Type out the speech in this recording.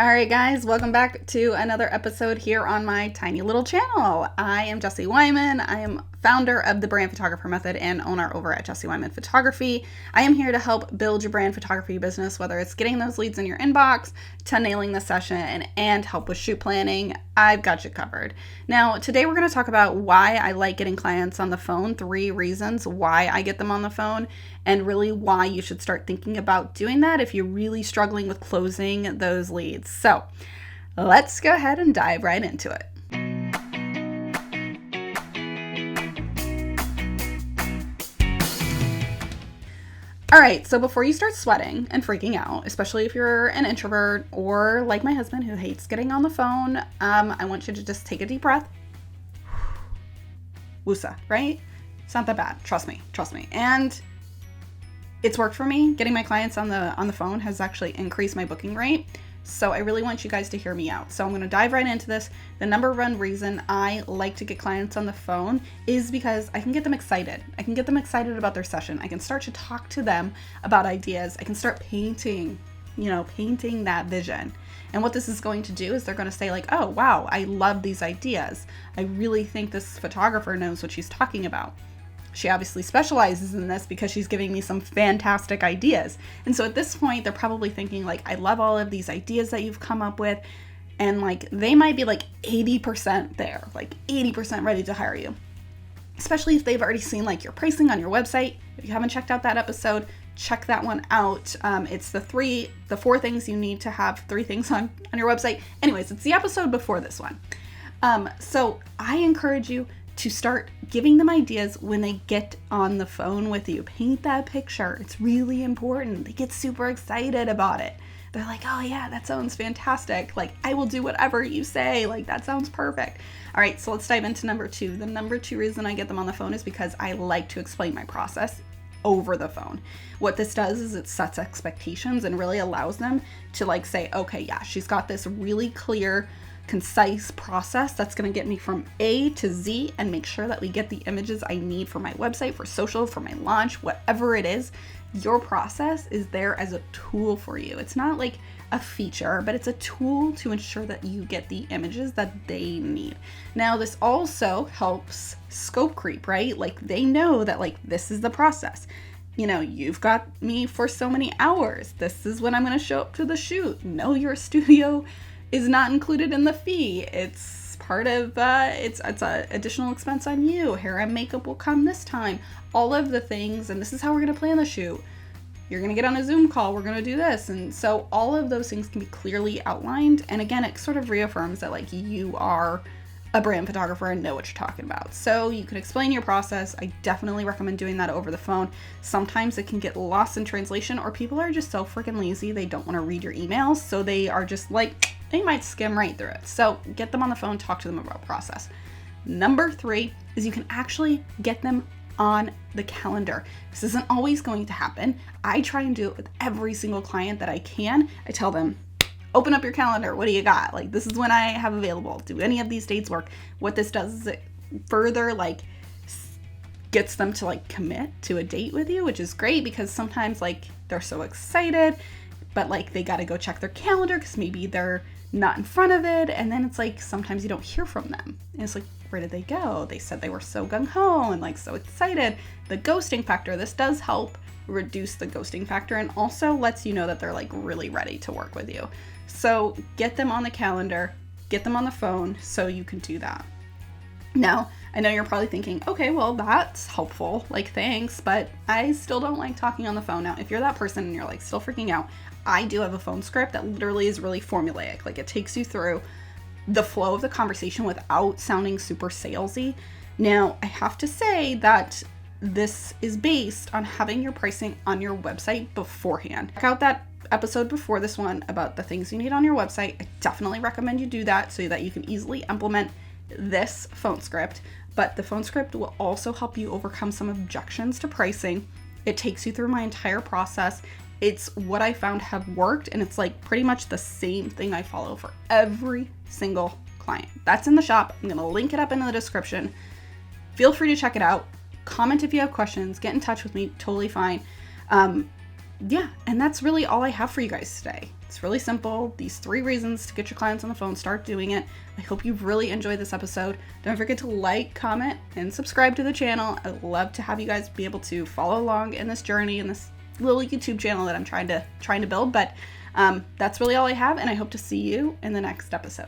All right, guys, welcome back to another episode here on my tiny little channel. I am Jessie Wyman. I am founder of the Brand Photographer Method and owner over at Jessie Wyman Photography. I am here to help build your brand photography business, whether it's getting those leads in your inbox to nailing the session and help with shoot planning. I've got you covered. Now, today we're going to talk about why I like getting clients on the phone, 3 reasons why I get them on the phone, and really why you should start thinking about doing that if you're really struggling with closing those leads. So let's go ahead and dive right into it. All right, so before you start sweating and freaking out, especially if you're an introvert or like my husband who hates getting on the phone, I want you to just take a deep breath. Woosah, right? It's not that bad. Trust me. And it's worked for me. Getting my clients on the phone has actually increased my booking rate. So I really want you guys to hear me out. So I'm going to dive right into this. The number one reason I like to get clients on the phone is because I can get them excited. I can get them excited about their session. I can start to talk to them about ideas. I can start painting that vision. And what this is going to do is they're going to say like, oh, wow, I love these ideas. I really think this photographer knows what she's talking about. She obviously specializes in this because she's giving me some fantastic ideas. And so at this point, they're probably thinking like, I love all of these ideas that you've come up with. And like, they might be like 80% there, like 80% ready to hire you. Especially if they've already seen like your pricing on your website. If you haven't checked out that episode, check that one out. It's the 4 things you need to have 3 things on your website. Anyways, it's the episode before this one. So I encourage you to start giving them ideas when they get on the phone with you. Paint that picture. It's really important. They get super excited about it. They're like, oh yeah, that sounds fantastic. Like, I will do whatever you say. Like, that sounds perfect. All right, so let's dive into number 2. The number 2 reason I get them on the phone is because I like to explain my process over the phone. What this does is it sets expectations and really allows them to like say, okay, yeah, she's got this really clear, concise process that's going to get me from A to Z and make sure that we get the images I need for my website, for social, for my launch, whatever it is. Your process is there as a tool for you. It's not like a feature, but it's a tool to ensure that you get the images that they need. Now, this also helps scope creep, right? Like, they know that like this is the process. You know, you've got me for so many hours. This is when I'm going to show up to the shoot. No, your studio is not included in the fee. It's part of, it's an additional expense on you. Hair and makeup will come this time. All of the things, and this is how we're going to plan the shoot. You're going to get on a Zoom call. We're going to do this. And so all of those things can be clearly outlined. And again, it sort of reaffirms that like you are a brand photographer and know what you're talking about. So you can explain your process. I definitely recommend doing that over the phone. Sometimes it can get lost in translation, or people are just so freaking lazy. They don't want to read your emails. So they are just like, they might skim right through it. So get them on the phone, talk to them about process. Number 3 is you can actually get them on the calendar. This isn't always going to happen. I try and do it with every single client that I can. I tell them, open up your calendar. What do you got? Like, this is when I have available. Do any of these dates work? What this does is it further like gets them to like commit to a date with you, which is great because sometimes like they're so excited, but like they got to go check their calendar because maybe they're not in front of it. And then it's like, sometimes you don't hear from them. And it's like, where did they go? They said they were so gung-ho and like so excited. The ghosting factor, this does help reduce the ghosting factor and also lets you know that they're like really ready to work with you. So get them on the calendar, get them on the phone so you can do that. Now, I know you're probably thinking, okay, well, that's helpful. Like, thanks, but I still don't like talking on the phone. Now, if you're that person and you're like still freaking out, I do have a phone script that literally is really formulaic. Like, it takes you through the flow of the conversation without sounding super salesy. Now, I have to say that this is based on having your pricing on your website beforehand. Check out that episode before this one about the things you need on your website. I definitely recommend you do that so that you can easily implement this phone script. But the phone script will also help you overcome some objections to pricing. It takes you through my entire process. It's what I found have worked, and it's like pretty much the same thing I follow for every single client. That's in the shop. I'm going to link it up in the description. Feel free to check it out. Comment if you have questions. Get in touch with me. Totally fine. yeah, and that's really all I have for you guys today. It's really simple. These 3 reasons to get your clients on the phone, start doing it. I hope you've really enjoyed this episode. Don't forget to like, comment, and subscribe to the channel. I'd love to have you guys be able to follow along in this journey, in this little YouTube channel that I'm trying to build. But that's really all I have, and I hope to see you in the next episode.